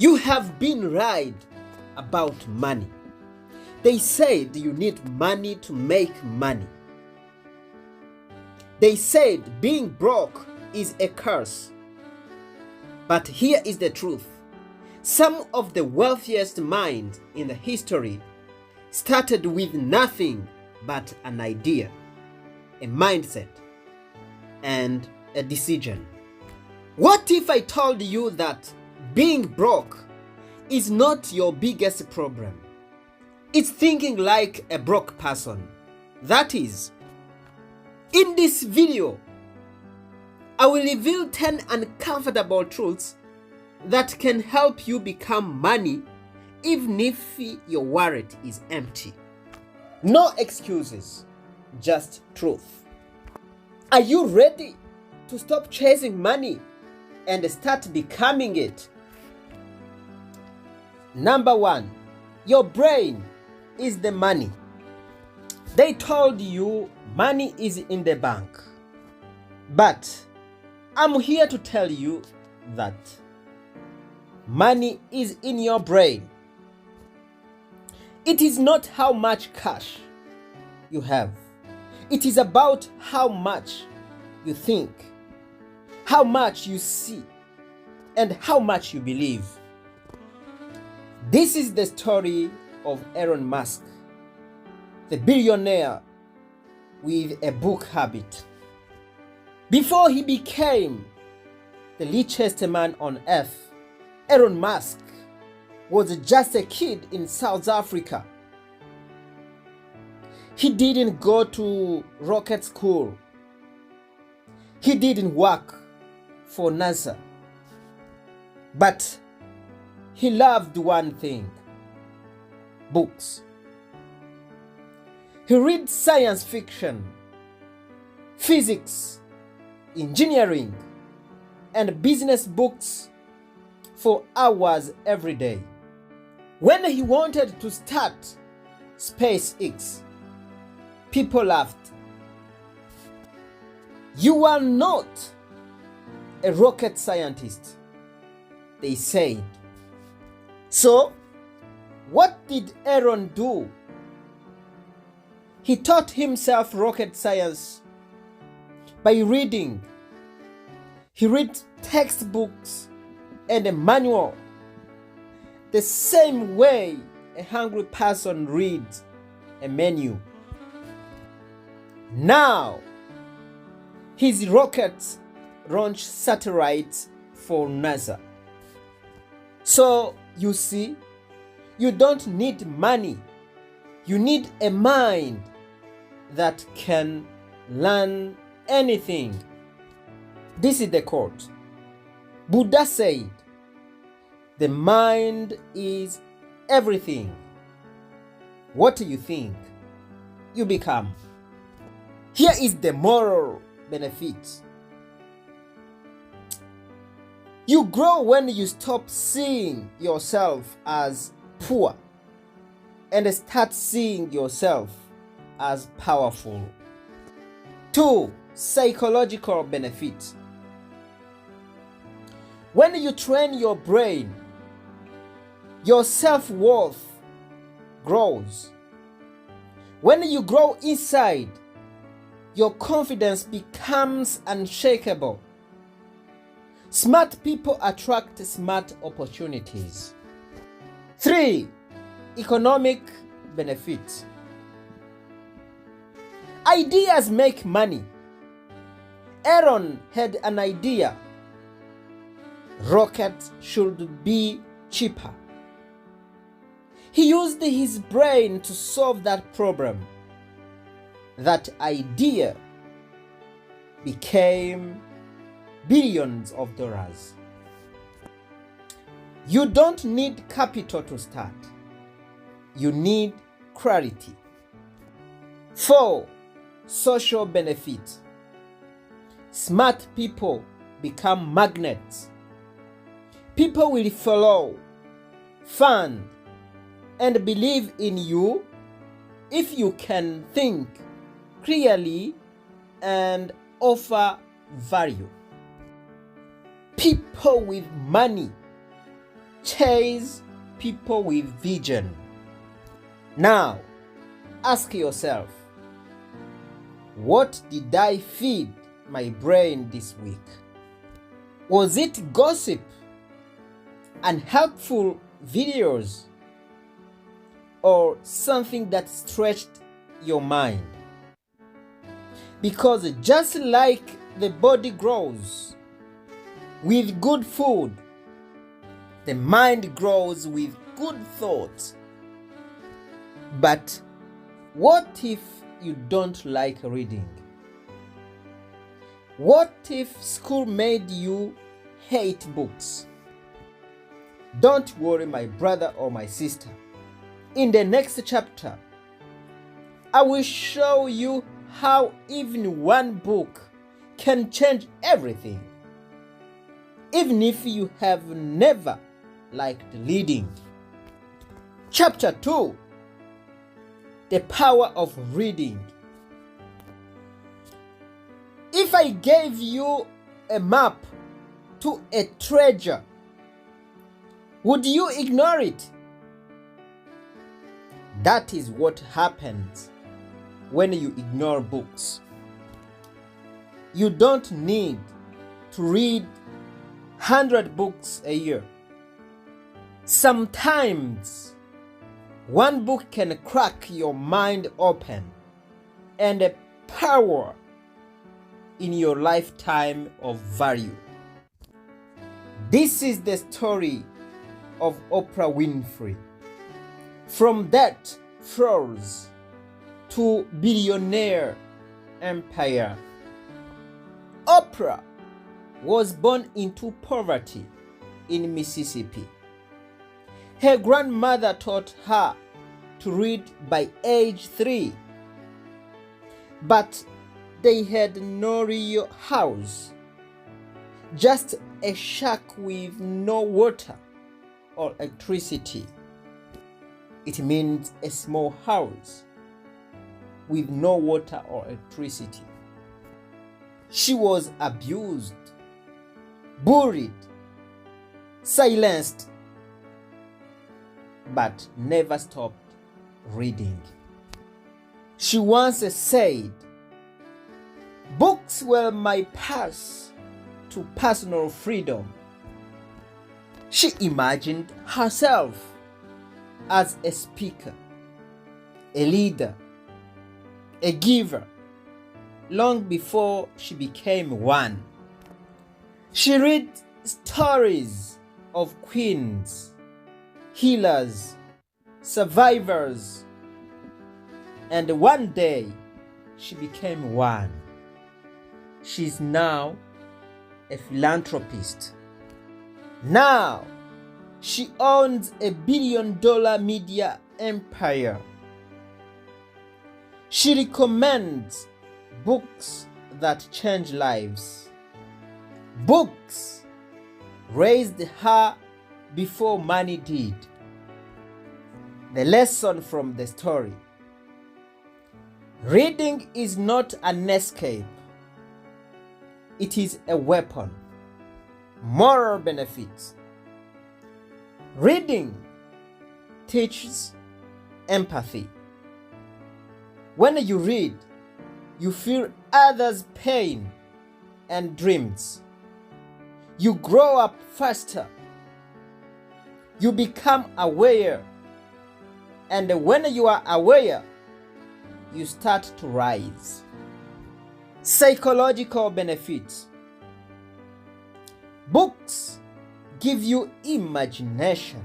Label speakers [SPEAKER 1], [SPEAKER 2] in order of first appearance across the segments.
[SPEAKER 1] You have been right about money. They said you need money to make money. They said being broke is a curse. But here is the truth. Some of the wealthiest minds in the history started with nothing but an idea, a mindset, and a decision. What if I told you that being broke is not your biggest problem? It's thinking like a broke person. That is, in this video, I will reveal 10 uncomfortable truths that can help you become money even if your wallet is empty. No excuses, just truth. Are you ready to stop chasing money and start becoming it? Number 1, your brain is the money. They told you money is in the bank. But I'm here to tell you that money is in your brain. It is not how much cash you have. It is about how much you think, how much you see, and how much you believe. This is the story of Elon Musk, the billionaire with a book habit. Before he became the richest man on earth, Elon Musk was just a kid in South Africa. He didn't go to rocket school. He didn't work for NASA. But he loved one thing: books. He read science fiction, physics, engineering, and business books for hours every day. When he wanted to start SpaceX, people laughed. "You are not a rocket scientist," they said. So, what did Elon do? He taught himself rocket science by reading. He read textbooks and a manual, the same way a hungry person reads a menu. Now, his rockets launch satellites for NASA. So, you see, you don't need money. You need a mind that can learn anything. This is the quote. Buddha said, "The mind is everything. What do you think? You become." Here is the moral benefit. You grow when you stop seeing yourself as poor and start seeing yourself as powerful. 2, psychological benefit. When you train your brain, your self-worth grows. When you grow inside, your confidence becomes unshakable. Smart people attract smart opportunities. 3, economic benefit. Ideas make money. Elon had an idea. Rockets should be cheaper. He used his brain to solve that problem. That idea became billions of dollars. You don't need capital to start. You need clarity. 4, social benefit. Smart people become magnets. People will follow, fund, and believe in you if you can think clearly and offer value. People with money chase people with vision. Now, ask yourself, what did I feed my brain this week? Was it gossip, unhelpful videos, or something that stretched your mind? Because just like the body grows with good food, the mind grows with good thoughts. But what if you don't like reading? What if school made you hate books? Don't worry, my brother or my sister. In the next chapter, I will show you how even one book can change everything, even if you have never liked reading. Chapter 2: The Power of Reading. If I gave you a map to a treasure, would you ignore it? That is what happens when you ignore books. You don't need to read 100 books a year. Sometimes one book can crack your mind open and power in your lifetime of value. This is the story of Oprah Winfrey. From debt floors to billionaire empire. Oprah was born into poverty in Mississippi. Her grandmother taught her to read by age 3. But they had no real house, just a shack with no water or electricity. It means a small house with no water or electricity. She was abused, bullied, silenced, but never stopped reading. She once said, "Books were my path to personal freedom." She imagined herself as a speaker, a leader, a giver, long before she became one. She read stories of queens, healers, survivors, and one day she became one. She's now a philanthropist. Now she owns a billion-dollar media empire. She recommends books that change lives. Books raised her before money did. The lesson from the story: reading is not an escape. It is a weapon. Moral benefits: reading teaches empathy. When you read, you feel others' pain and dreams. You grow up faster. You become aware. And when you are aware, you start to rise. Psychological benefits: books give you imagination,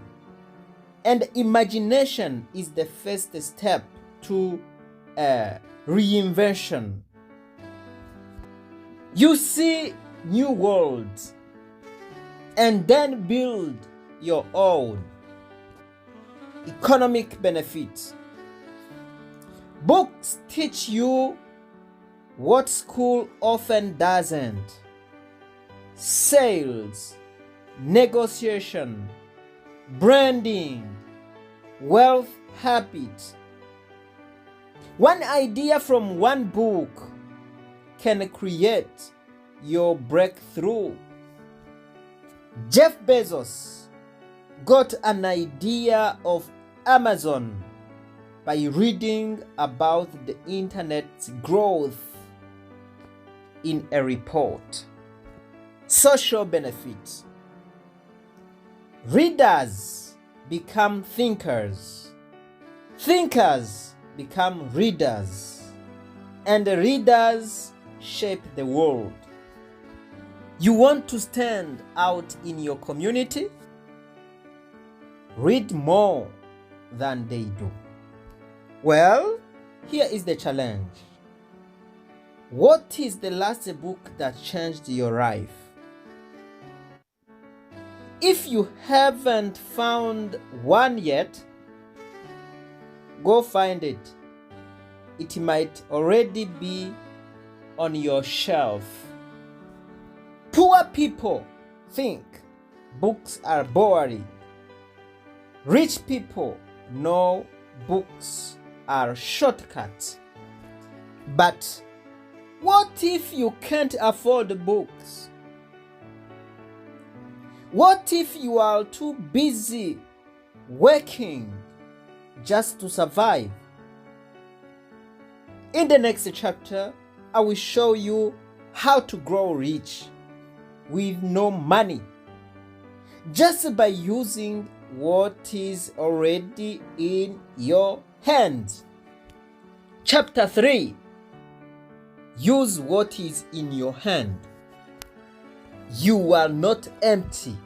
[SPEAKER 1] and imagination is the first step to reinvention. You see new worlds and then build your own. Economic benefits: books teach you what school often doesn't: sales, negotiation, branding, wealth habits. One idea from one book can create your breakthrough. Jeff Bezos got an idea of Amazon by reading about the internet's growth in a report. Social benefits. Readers become thinkers. Thinkers become readers. And the readers shape the world. You want to stand out in your community? Read more than they do. Well, here is the challenge. What is the last book that changed your life? If you haven't found one yet, go find it. It might already be on your shelf. Poor people think books are boring. Rich people know books are shortcuts. But what if you can't afford books? What if you are too busy working just to survive? In the next chapter, I will show you how to grow rich with no money, just by using what is already in your hands. Chapter 3. Use what is in your hand. You are not empty.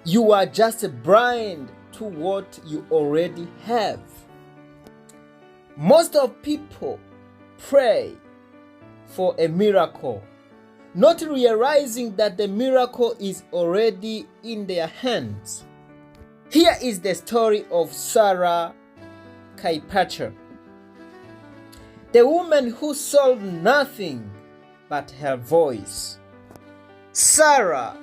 [SPEAKER 1] You are just blind to what you already have. Most of people pray for a miracle, not realizing that the miracle is already in their hands. Here is the story of Sarah Kaipacher, the woman who sold nothing but her voice. Sarah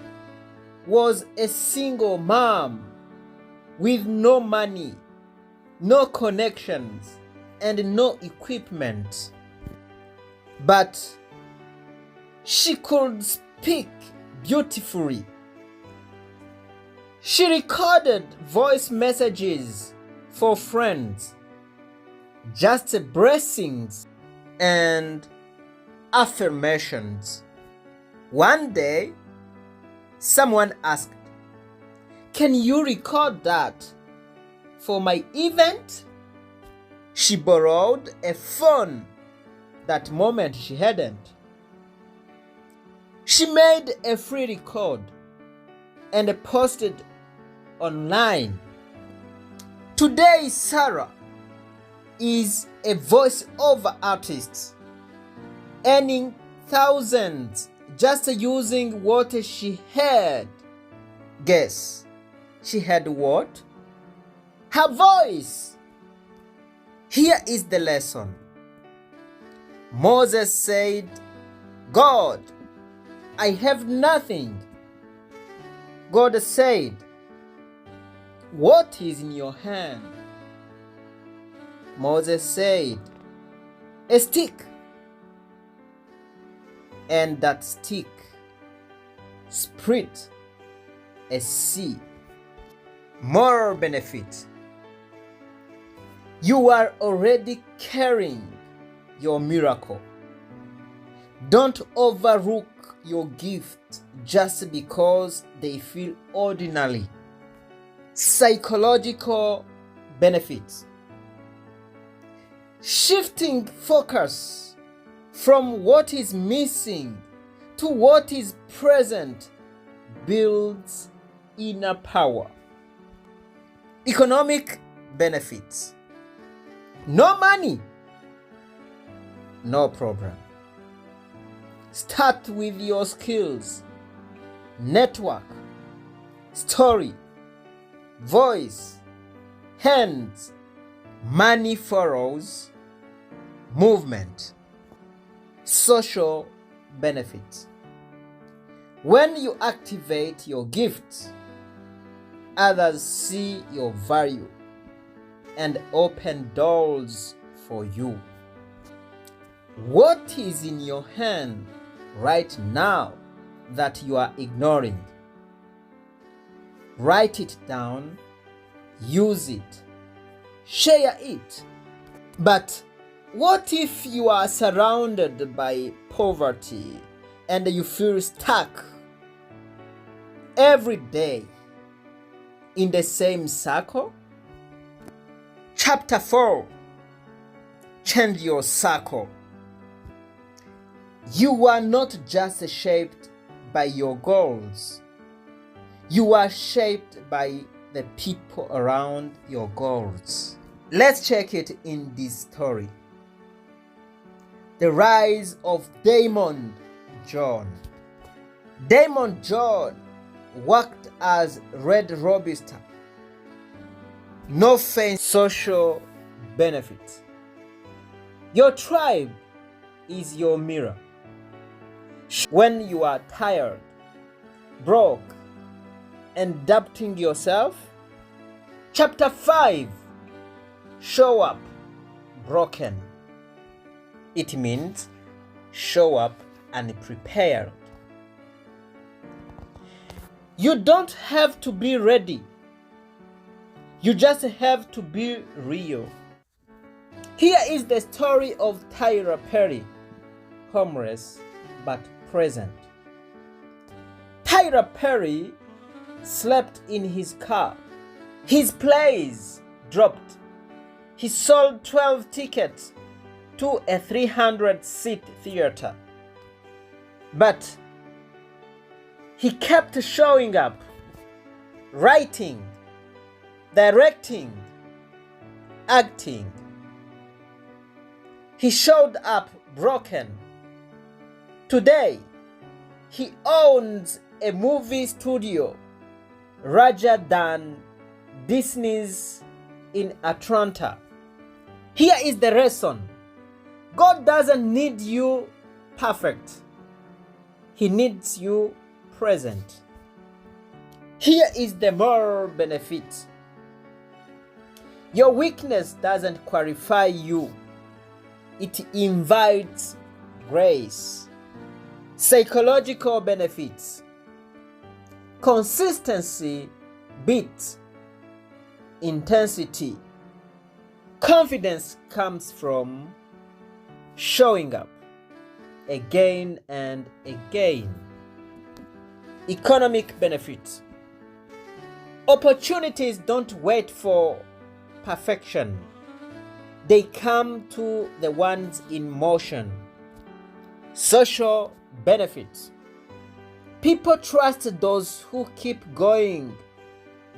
[SPEAKER 1] was a single mom with no money, no connections, and no equipment. But she could speak beautifully. She recorded voice messages for friends, just blessings and affirmations. One day, someone asked, "Can you record that for my event?" She borrowed a phone. That moment she hadn't. She made a free record and posted online. Today, Sarah is a voice-over artist, earning thousands just using what she had. Guess she had what? Her voice. Here is the lesson. Moses said, "God, I have nothing." God said, "What is in your hand?" Moses said, "A stick." And that stick split a sea. Moral benefit. You are already carrying your miracle. Don't overlook your gift just because they feel ordinary. Psychological benefits. Shifting focus from what is missing to what is present builds inner power. Economic benefits. No money, no problem. Start with your skills, network, story, voice, hands. Money follows movement. Social benefits. When you activate your gifts, others see your value and open doors for you. What is in your hand right now that you are ignoring? Write it down, use it, share it. But what if you are surrounded by poverty and you feel stuck every day in the same circle? Chapter 4. Change your circle. You are not just shaped by your goals. You are shaped by the people around your goals. Let's check it in this story. The rise of Damon John. Damon John worked as Red Robuster. No fancy social benefits. Your tribe is your mirror. When you are tired, broke, and doubting yourself, Chapter 5. Show up broken. It means show up unprepared. You don't have to be ready. You just have to be real. Here is the story of Tyler Perry, homeless but present. Tyler Perry slept in his car. His plays dropped. He sold 12 tickets to a 300-seat theater. But he kept showing up, writing, directing, acting. He showed up broken. Today, he owns a movie studio larger than Disney's in Atlanta. Here is the lesson. God doesn't need you perfect. He needs you present. Here is the moral benefit. Your weakness doesn't qualify you. It invites grace. Psychological benefits. Consistency beats intensity. Confidence comes from showing up again and again. Economic benefits. Opportunities don't wait for perfection. They come to the ones in motion. Social benefits. People trust those who keep going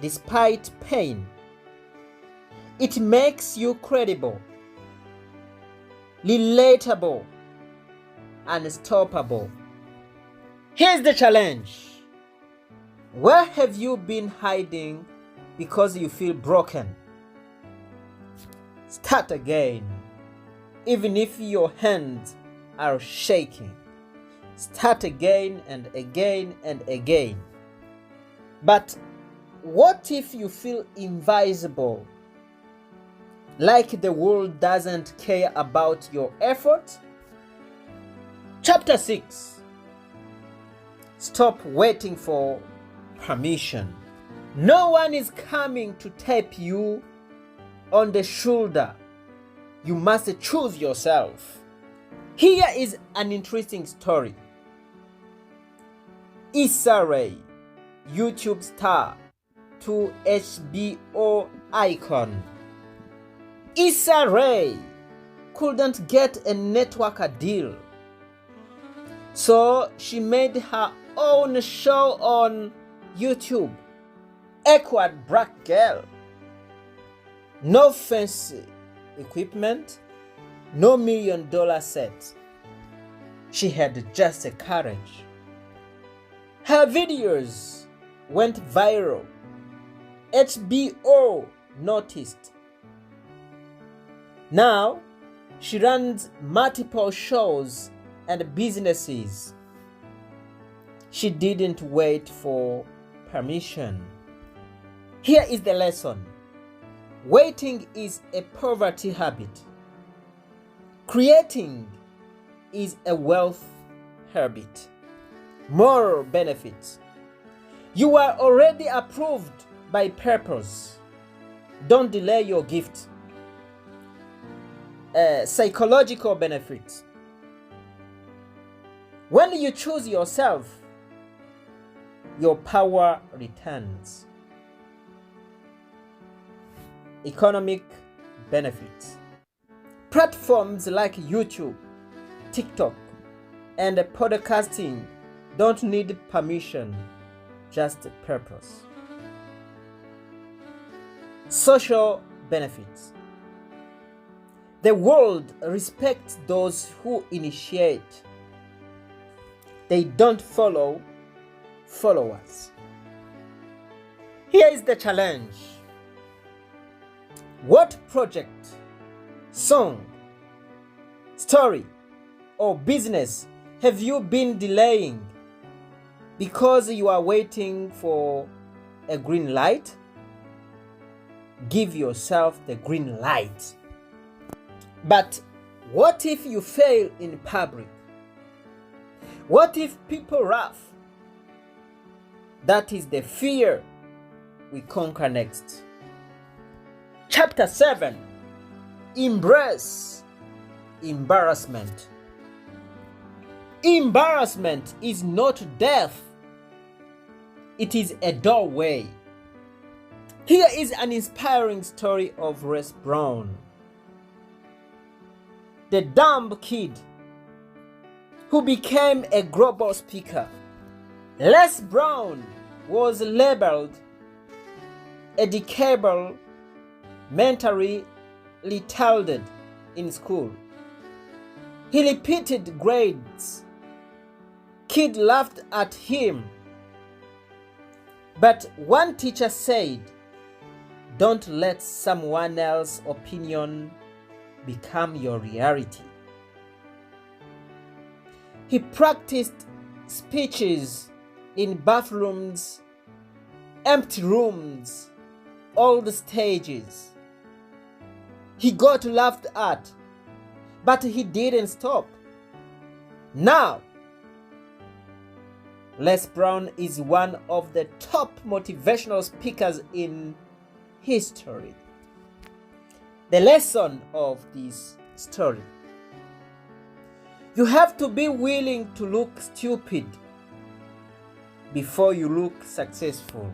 [SPEAKER 1] despite pain. It makes you credible, relatable, unstoppable. Here's the challenge. Where have you been hiding because you feel broken? Start again. Even if your hands are shaking, start again and again and again. But what if you feel invisible? Like the world doesn't care about your effort? Chapter 6. Stop waiting for permission. No one is coming to tap you on the shoulder. You must choose yourself. Here is an interesting story. Issa Rae, YouTube star to HBO icon. Issa Rae couldn't get a network deal, so she made her own show on YouTube, Awkward Black Girl. No fancy equipment, no $1 million set. She had just a courage. Her videos went viral. HBO noticed. Now, she runs multiple shows and businesses. She didn't wait for permission. Here is the lesson. Waiting is a poverty habit. Creating is a wealth habit. Moral benefits. You are already approved by purpose. Don't delay your gift. Psychological benefits. When you choose yourself, your power returns. Economic benefits. Platforms like YouTube, TikTok, and podcasting don't need permission, just purpose. Social benefits. The world respects those who initiate. They don't follow followers. Here is the challenge. What project, song, story, or business have you been delaying because you are waiting for a green light? Give yourself the green light. But what if you fail in public? What if people laugh? That is the fear we conquer next. Chapter 7. Embrace embarrassment. Embarrassment is not death. It is a doorway. Here is an inspiring story of Les Brown, the dumb kid who became a global speaker. Les Brown was labeled educable, mentally retarded in school. He repeated grades. Kids laughed at him. But one teacher said, "Don't let someone else's opinion become your reality." He practiced speeches in bathrooms, empty rooms, old stages. He got laughed at, but he didn't stop. Now, Les Brown is one of the top motivational speakers in history. The lesson of this story: you have to be willing to look stupid before you look successful.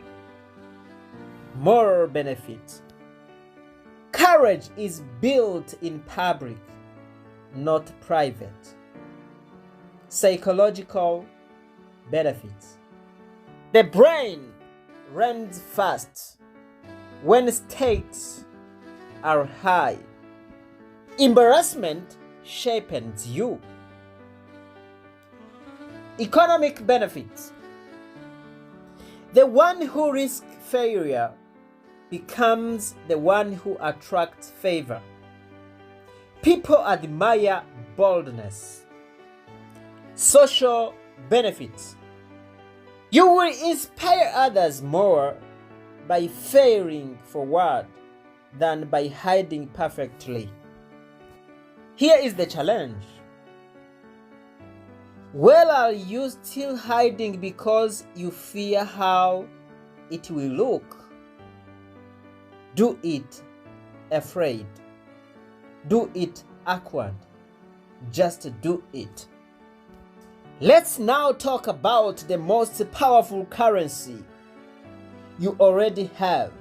[SPEAKER 1] Moral benefits. Courage is built in public, not private. Psychological benefits. The brain runs fast when stakes are high. Embarrassment shapes you. Economic benefits. The one who risks failure becomes the one who attracts favor. People admire boldness. Social benefits. You will inspire others more by failing forward than by hiding perfectly. Here is the challenge. Well, are you still hiding because you fear how it will look? Do it afraid. Do it awkward. Just do it. Let's now talk about the most powerful currency you already have: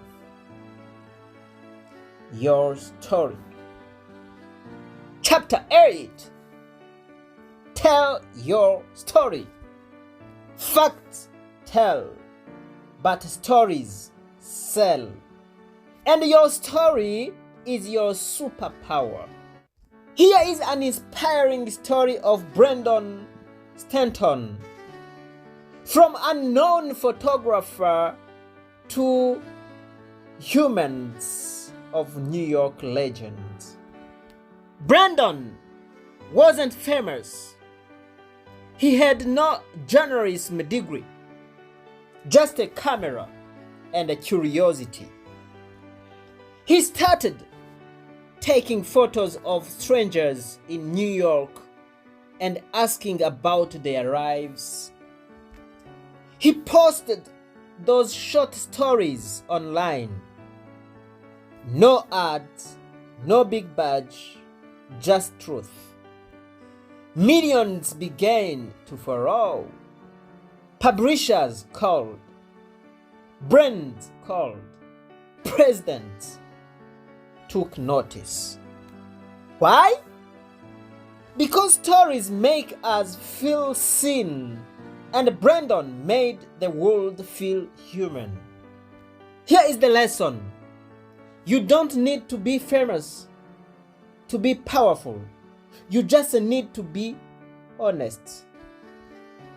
[SPEAKER 1] your story. Chapter 8. Tell your story. Facts tell, but stories sell. And your story is your superpower. Here is an inspiring story of Brandon Stanton. From unknown photographer to humans of New York legends. Brandon wasn't famous. He had no journalism degree, just a camera and a curiosity. He started taking photos of strangers in New York and asking about their lives. He posted those short stories online. No ads, no big badge, just truth. Millions began to follow. Publishers called. Brands called. Presidents took notice. Why? Because stories make us feel seen, and Brandon made the world feel human. Here is the lesson. You don't need to be famous to be powerful. You just need to be honest.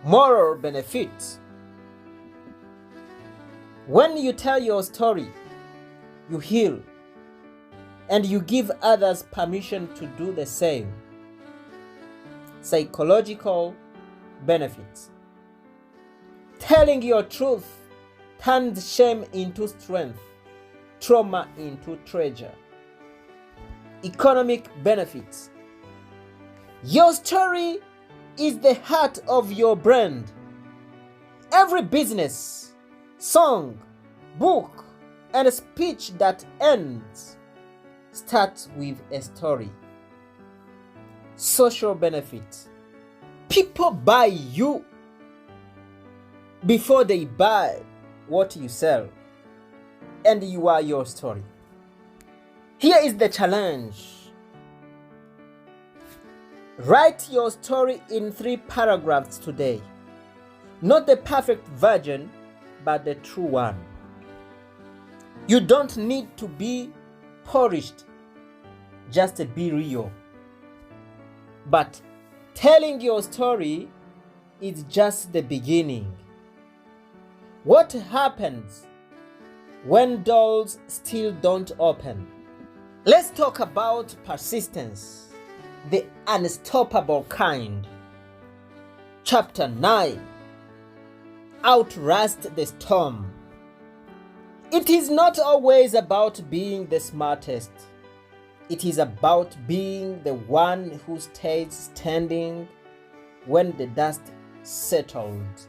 [SPEAKER 1] Moral benefits. When you tell your story, you heal, and you give others permission to do the same. Psychological benefits. Telling your truth turns shame into strength, trauma into treasure. Economic benefits. Your story is the heart of your brand. Every business, song, book, and speech that ends starts with a story. Social benefits. People buy you before they buy what you sell, and you are your story. Here is the challenge. Write your story in 3 paragraphs today. Not the perfect version, but the true one. You don't need to be polished, just be real. But telling your story is just the beginning. What happens when doors still don't open? Let's talk about persistence, the unstoppable kind. Chapter 9. Outlast the storm. It is not always about being the smartest. It is about being the one who stays standing when the dust settles.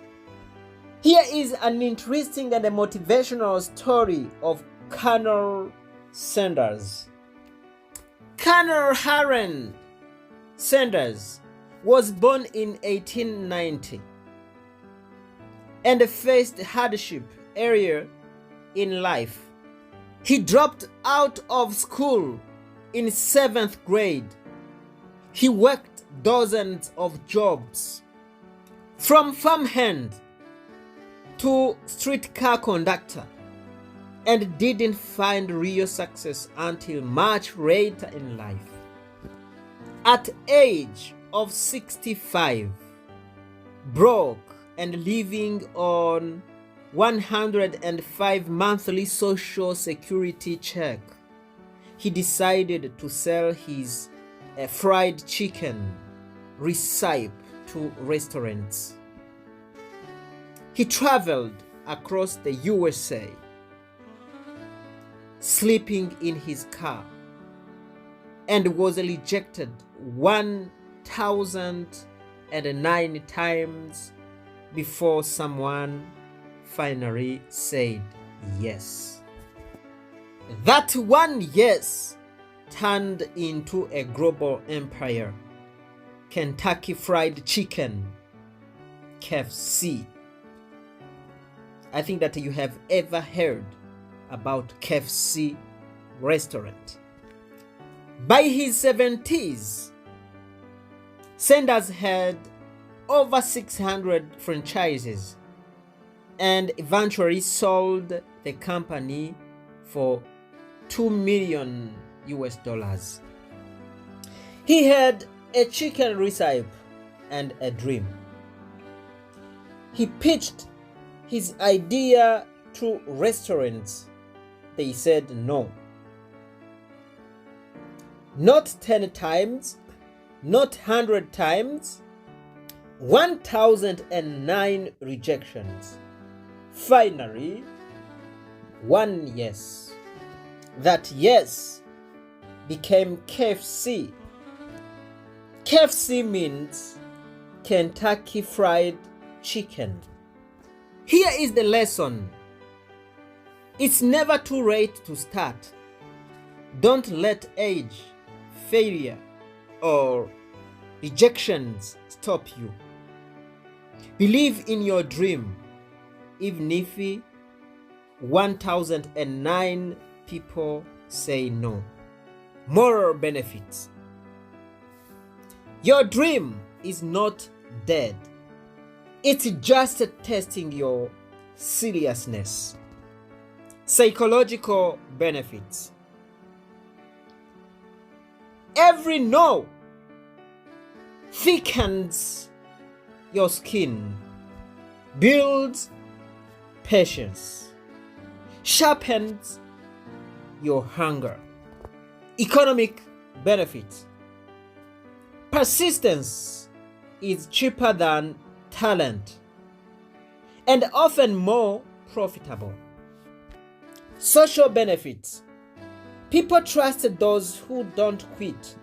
[SPEAKER 1] Here is an interesting and a motivational story of Colonel Sanders. Colonel Harren Sanders was born in 1890 and faced hardship earlier in life. He dropped out of school in 7th grade. He worked dozens of jobs, from farmhand to streetcar conductor, and didn't find real success until much later in life. At age of 65, broke and living on 105 monthly social security check, he decided to sell his fried chicken recipe to restaurants. He traveled across the USA, sleeping in his car, and was rejected 1,009 times before someone finally said yes. That one yes turned into a global empire. Kentucky Fried Chicken, KFC. I think that you have ever heard about KFC restaurant. By his 70s, Sanders had over 600 franchises and eventually sold the company for $2 million. He had a chicken recipe and a dream. He pitched his idea to restaurants. They said no. Not 10 times, not 100 times, 1,009 rejections. Finally, one yes. That yes became KFC. KFC means Kentucky Fried Chicken. Here is the lesson. It's never too late to start. Don't let age, failure, or rejections stop you. Believe in your dream, even if 1009 people say no. Moral benefits. Your dream is not dead. It's just testing your seriousness. Psychological benefits. Every no thickens your skin, builds patience, sharpens your hunger. Economic benefits. Persistence is cheaper than talent and often more profitable. Social benefits. People trust those who don't quit.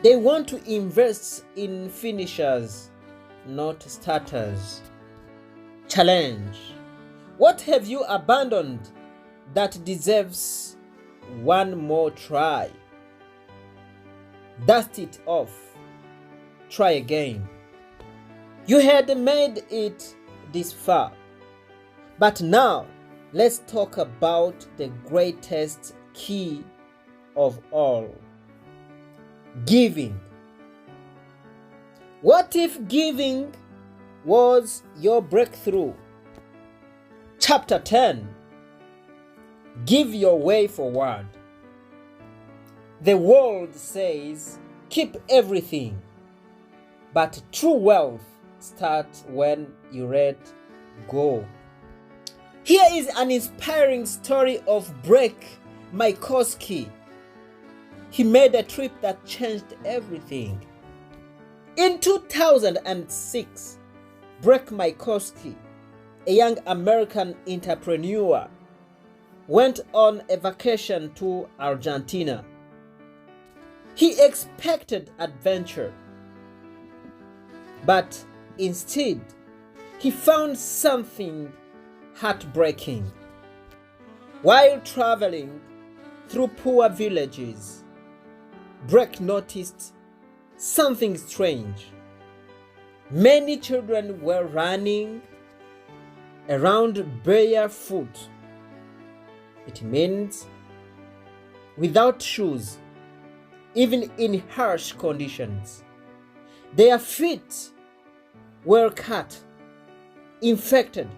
[SPEAKER 1] They want to invest in finishers, not starters. Challenge. What have you abandoned that deserves one more try? Dust it off. Try again. You had made it this far, but now let's talk about the greatest key of all: giving. What if giving was your breakthrough? Chapter 10. Give your way forward. The world says, keep everything, but true wealth starts when you let go. Here is an inspiring story of Breck Mycoskie. He made a trip that changed everything. In 2006, Breck Mycoskie, a young American entrepreneur, went on a vacation to Argentina. He expected adventure, but instead, he found something heartbreaking. While traveling through poor villages, Breck noticed something strange. Many children were running around barefoot. It means without shoes, even in harsh conditions. Their feet were cut, infected,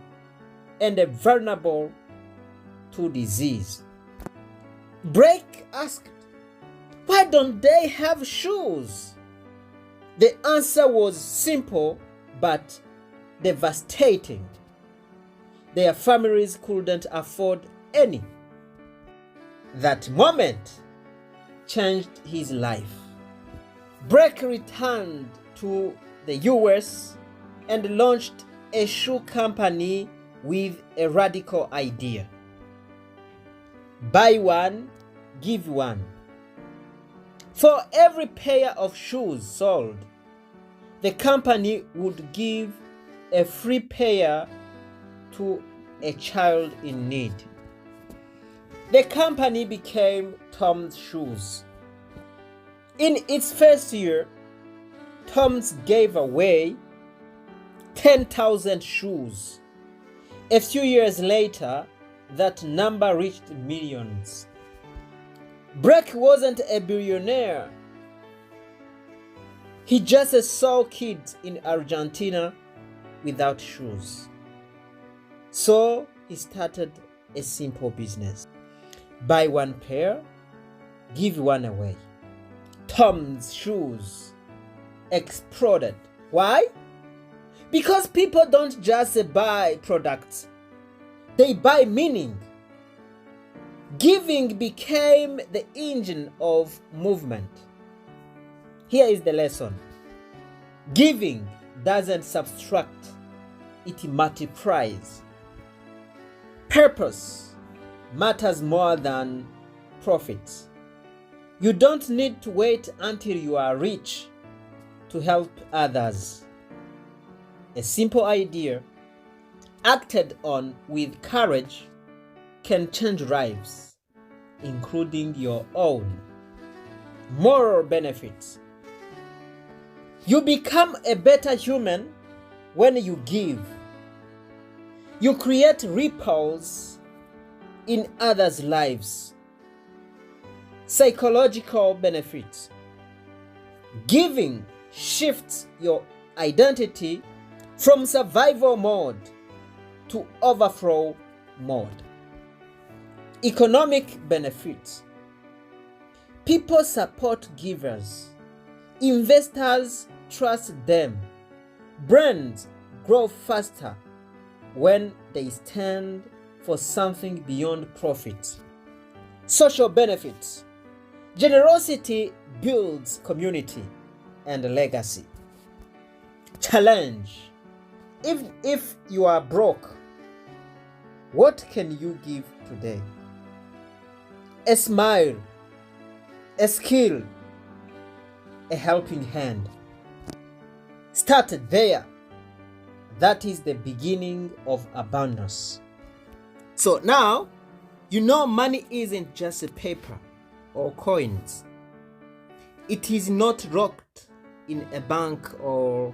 [SPEAKER 1] and vulnerable to disease. Breck asked, why don't they have shoes? The answer was simple but devastating. Their families couldn't afford any. That moment changed his life. Breck returned to the US and launched a shoe company with a radical idea. Buy one, give one. For every pair of shoes sold, the company would give a free pair to a child in need. The company became Tom's Shoes. In its first year, Tom's gave away 10,000 shoes. A few years later, that number reached millions. Breck wasn't a billionaire. He just saw kids in Argentina without shoes. So he started a simple business. Buy one pair, give one away. Tom's Shoes exploded. Why? Because people don't just buy products, they buy meaning. Giving became the engine of movement. Here is the lesson. Giving doesn't subtract, it multiplies. Purpose matters more than profits. You don't need to wait until you are rich to help others. A simple idea acted on with courage can change lives, including your own. Moral benefits. You become a better human when you give. You create ripples in others' lives. Psychological benefits. Giving shifts your identity from survival mode to overflow mode. Economic benefits. People support givers. Investors trust them. Brands grow faster when they stand for something beyond profit. Social benefits. Generosity builds community and legacy. Challenge. If you are broke, what can you give today? A smile, a skill, a helping hand. Start there. That is the beginning of abundance. So now, you know money isn't just a paper or coins. It is not locked in a bank or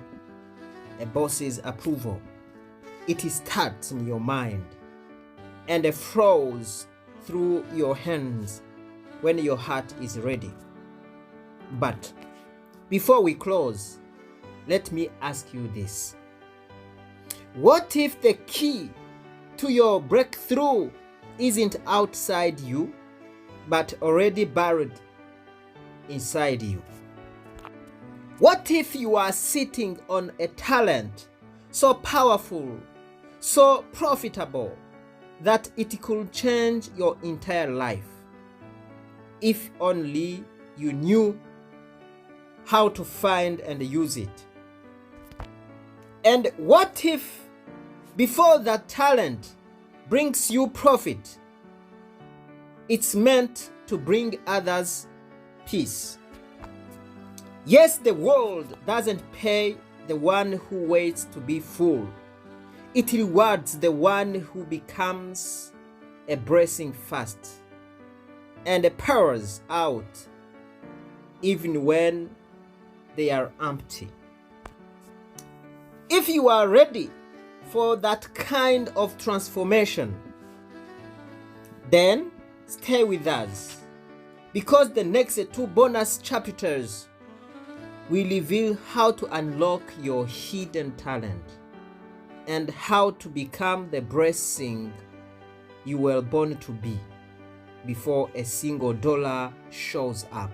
[SPEAKER 1] a boss's approval. It starts in your mind and flows through your hands when your heart is ready. But before we close, let me ask you this. What if the key to your breakthrough isn't outside you, but already buried inside you? What if you are sitting on a talent so powerful, so profitable, that it could change your entire life? If only you knew how to find and use it. And what if before that talent brings you profit, it's meant to bring others peace? Yes, the world doesn't pay the one who waits to be full. It rewards the one who becomes a blessing fast and pours out even when they are empty. If you are ready for that kind of transformation, then stay with us, because the next 2 bonus chapters will reveal how to unlock your hidden talent and how to become the blessing you were born to be before a single dollar shows up.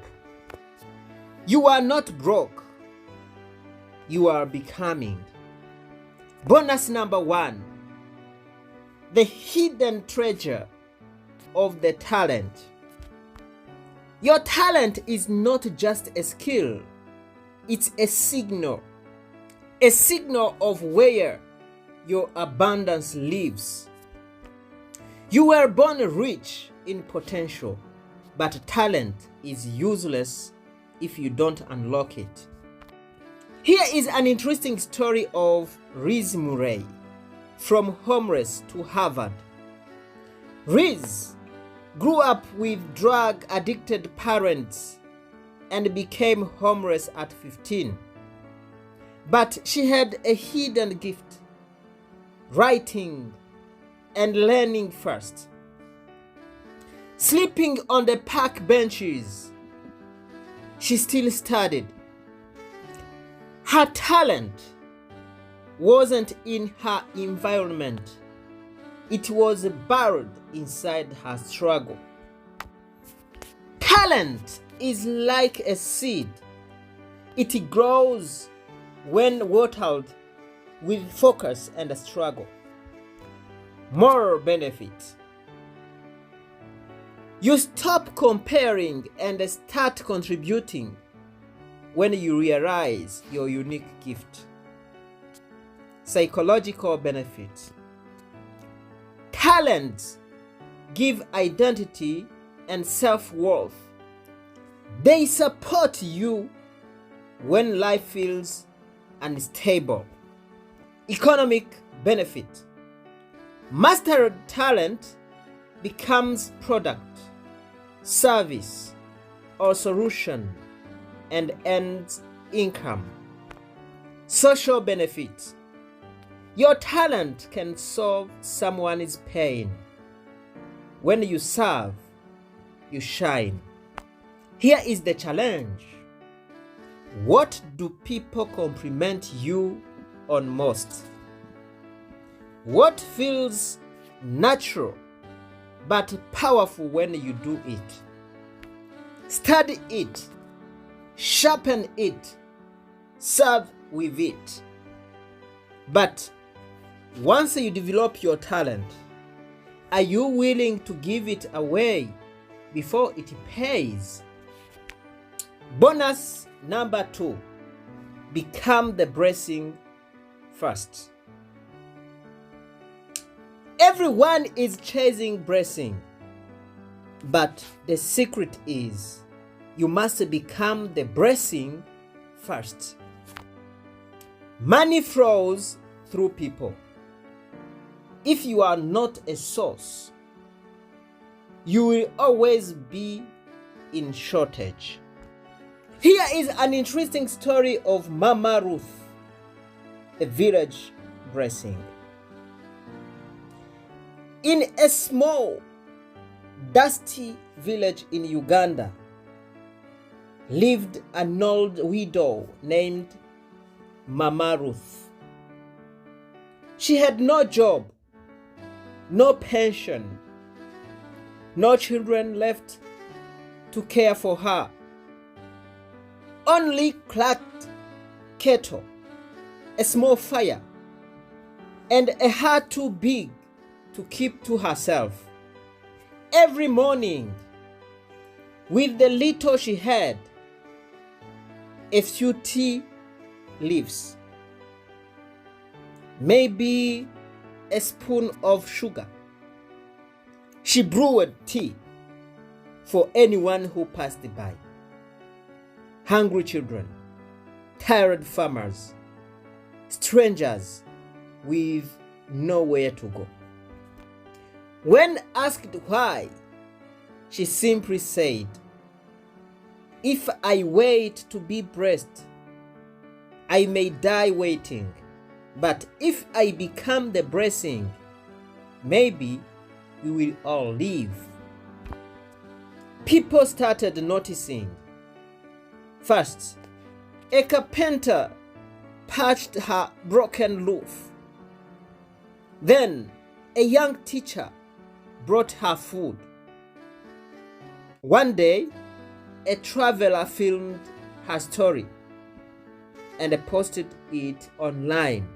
[SPEAKER 1] You are not broke. You are becoming. Bonus number 1. The hidden treasure of the talent. Your talent is not just a skill. It's a signal of where your abundance lives. You were born rich in potential, but talent is useless if you don't unlock it. Here is an interesting story of Riz Murray, from homeless to Harvard. Riz grew up with drug-addicted parents and became homeless at 15. But she had a hidden gift: writing and learning first. Sleeping on the park benches, she still studied. Her talent wasn't in her environment. It was buried inside her struggle. Talent is like a seed. It grows when watered with focus and struggle. More benefits. You stop comparing and start contributing when you realize your unique gift. Psychological benefits. Talents give identity and self-worth. They support you when life feels unstable. Economic benefit. Mastered talent becomes product, service, or solution and earns income. Social benefit. Your talent can solve someone's pain. When you serve, you shine. Here is the challenge. What do people compliment you on most? What feels natural but powerful when you do it? Study it, sharpen it, serve with it. But once you develop your talent, are you willing to give it away before it pays? Bonus number 2, become the blessing first. Everyone is chasing blessing, but the secret is you must become the blessing first. Money flows through people. If you are not a source, you will always be in shortage. Here is an interesting story of Mama Ruth, a village blessing. In a small, dusty village in Uganda lived an old widow named Mama Ruth. She had no job, no pension, no children left to care for her. Only cracked kettle, a small fire, and a heart too big to keep to herself. Every morning, with the little she had, a few tea leaves, maybe a spoon of sugar, she brewed tea for anyone who passed by. Hungry children, tired farmers, strangers with nowhere to go. When asked why, she simply said, "If I wait to be blessed, I may die waiting. But if I become the blessing, maybe we will all live." People started noticing. First, a carpenter patched her broken roof. Then, a young teacher brought her food. One day, a traveler filmed her story and posted it online.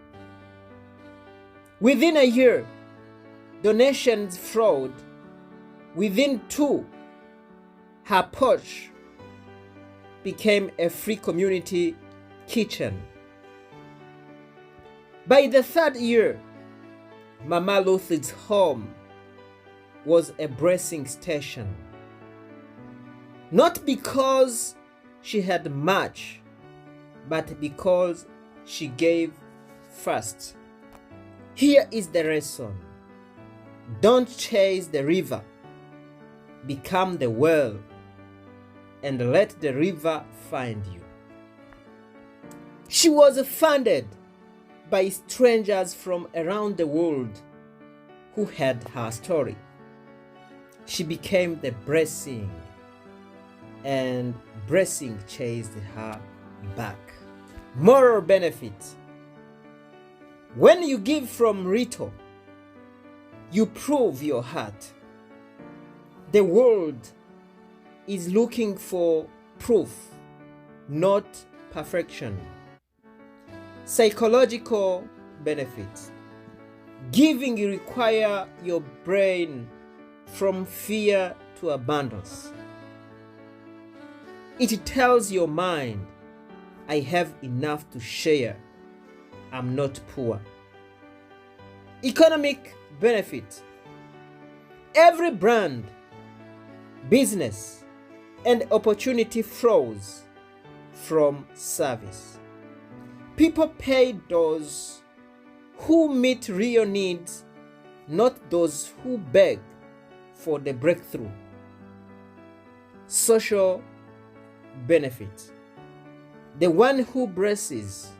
[SPEAKER 1] Within a year, donations flowed. Within 2, her porch became a free community kitchen. By the 3rd year, Mama Ruth's home was a blessing station. Not because she had much, but because she gave first. Here is the lesson. Don't chase the river. Become the well, and let the river find you. She was funded by strangers from around the world who heard her story. She became the blessing, and blessing chased her back. Moral benefit. When you give from little, you prove your heart. The world is looking for proof, not perfection. Psychological benefit. Giving requires your brain from fear to abundance. It tells your mind, I have enough to share. I'm not poor. Economic benefit. Every brand, business, and opportunity flows from service. People pay those who meet real needs, not those who beg for the breakthrough. Social benefit. The one who braces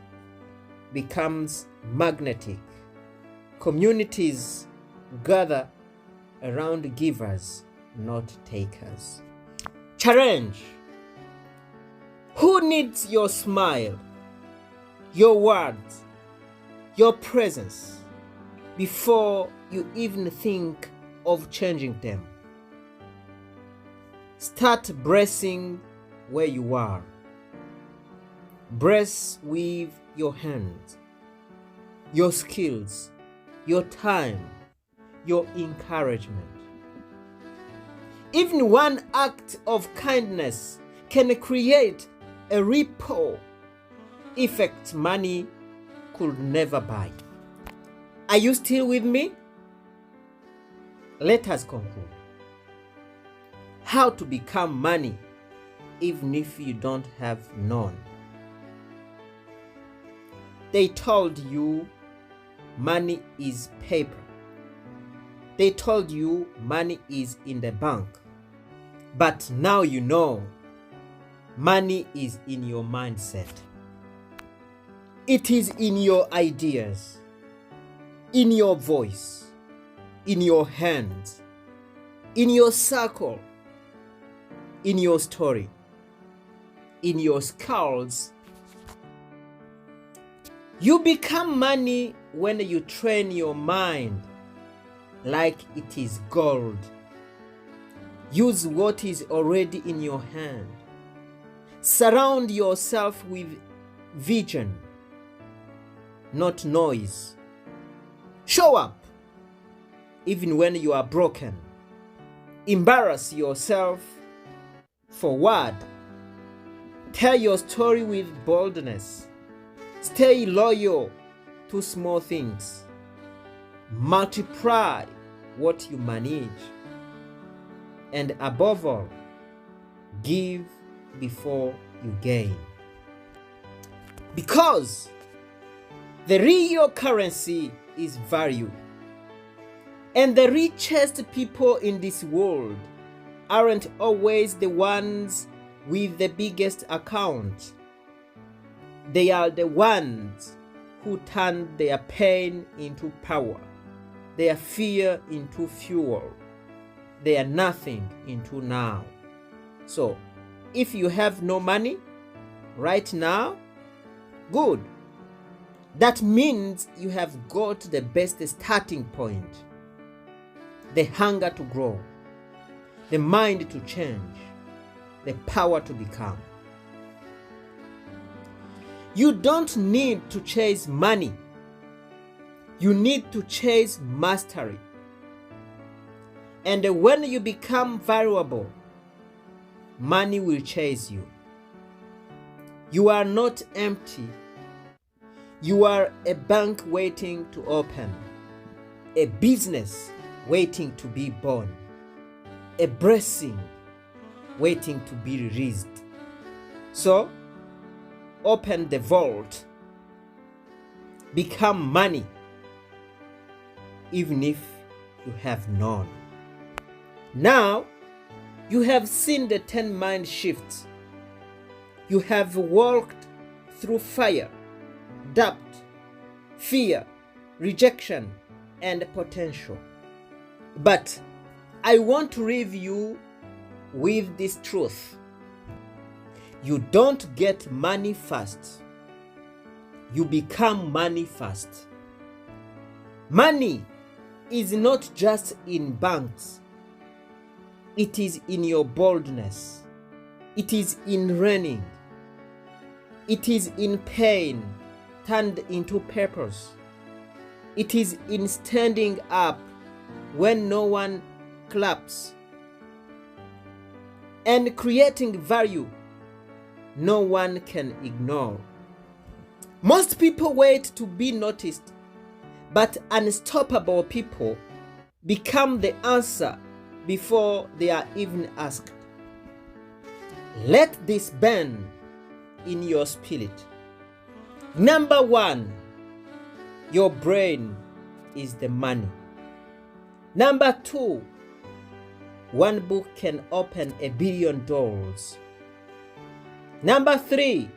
[SPEAKER 1] becomes magnetic. Communities gather around givers, not takers. Challenge. Who needs your smile, your words, your presence before you even think of changing them? Start bracing where you are. Brace with your hands, your skills, your time, your encouragement. Even one act of kindness can create a ripple effect money could never buy. Are you still with me? Let us conclude. How to become money even if you don't have none. They told you money is paper. They told you money is in the bank. But now you know money is in your mindset. It is in your ideas, in your voice, in your hands, in your circle, in your story, in your skills. You become money when you train your mind like it is gold. Use what is already in your hand. Surround yourself with vision, not noise. Show up even when you are broken. Embarrass yourself forward. Tell your story with boldness. Stay loyal to small things. Multiply what you manage. And above all, give before you gain. Because the real currency is value. And the richest people in this world aren't always the ones with the biggest account. They are the ones who turn their pain into power, their fear into fuel, their nothing into now. So, if you have no money right now, good. That means you have got the best starting point. The hunger to grow, the mind to change, the power to become. You don't need to chase money. You need to chase mastery. And when you become valuable, money will chase you. You are not empty. You are a bank waiting to open, a business waiting to be born, a blessing waiting to be released. So, open the vault. Become money, even if you have none. Now, you have seen the 10 mind shifts. You have walked through fire, doubt, fear, rejection, and potential. But I want to leave you with this truth. You don't get money fast. You become money fast. Money is not just in banks. It is in your boldness. It is in running. It is in pain turned into purpose. It is in standing up when no one claps. And creating value no one can ignore. Most people wait to be noticed, but unstoppable people become the answer before they are even asked. Let this burn in your spirit. Number 1, your brain is the money. Number 2, One book can open 1,000,000,000 doors. Number 3,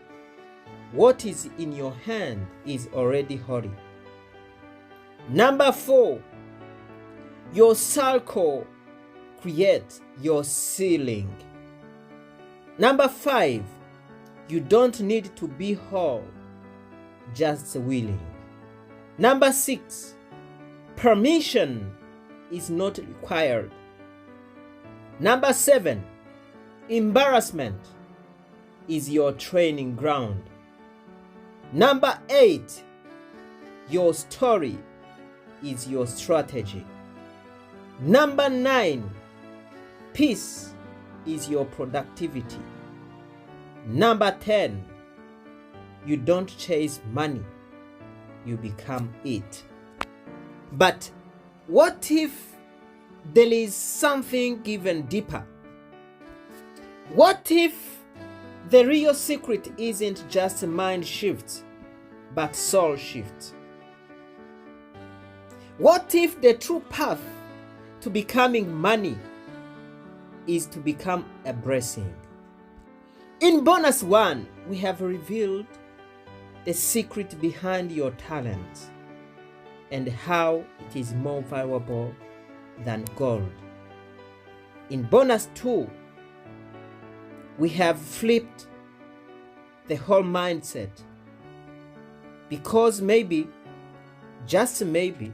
[SPEAKER 1] what is in your hand is already holy. Number 4, your circle creates your ceiling. Number 5, you don't need to be whole, just willing. Number 6, permission is not required. Number 7, embarrassment is your training ground. Number 8, your story is your strategy. Number 9, peace is your productivity. Number 10, you don't chase money, you become it. But what if there is something even deeper? What if the real secret isn't just mind shifts, but soul shifts? What if the true path to becoming money is to become a blessing? In bonus 1, we have revealed the secret behind your talent and how it is more valuable than gold. In bonus 2, we have flipped the whole mindset, because maybe, just maybe,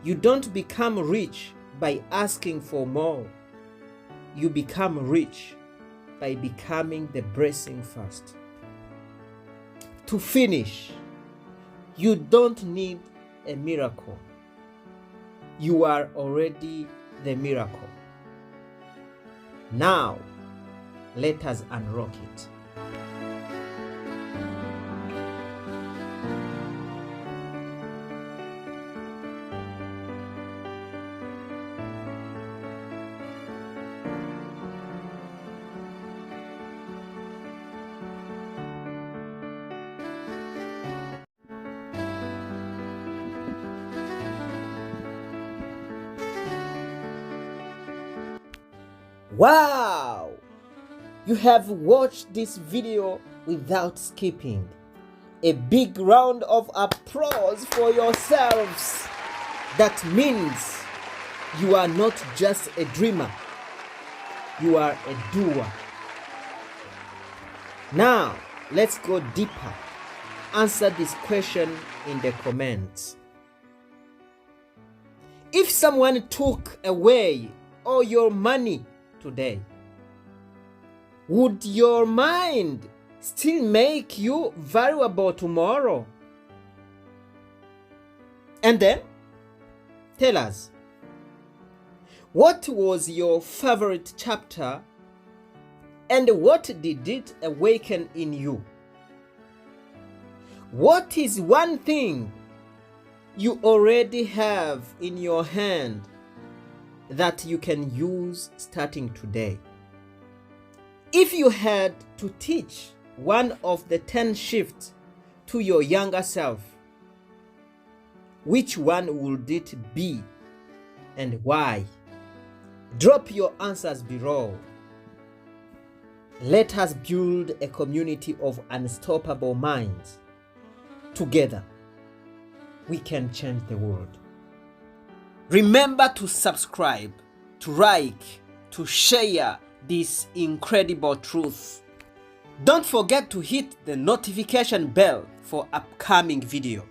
[SPEAKER 1] you don't become rich by asking for more. You become rich by becoming the blessing first. To finish, you don't need a miracle. You are already the miracle. Now, let us unlock it. Wow! You have watched this video without skipping. A big round of applause for yourselves. That means you are not just a dreamer, you are a doer. Now, let's go deeper. Answer this question in the comments. If someone took away all your money today, would your mind still make you valuable tomorrow? And then, tell us, what was your favorite chapter and what did it awaken in you? What is one thing you already have in your hand that you can use starting today? If you had to teach one of the 10 shifts to your younger self, which one would it be and why? Drop your answers below. Let us build a community of unstoppable minds. Together, we can change the world. Remember to subscribe, to like, to share this incredible truth. Don't forget to hit the notification bell for upcoming video.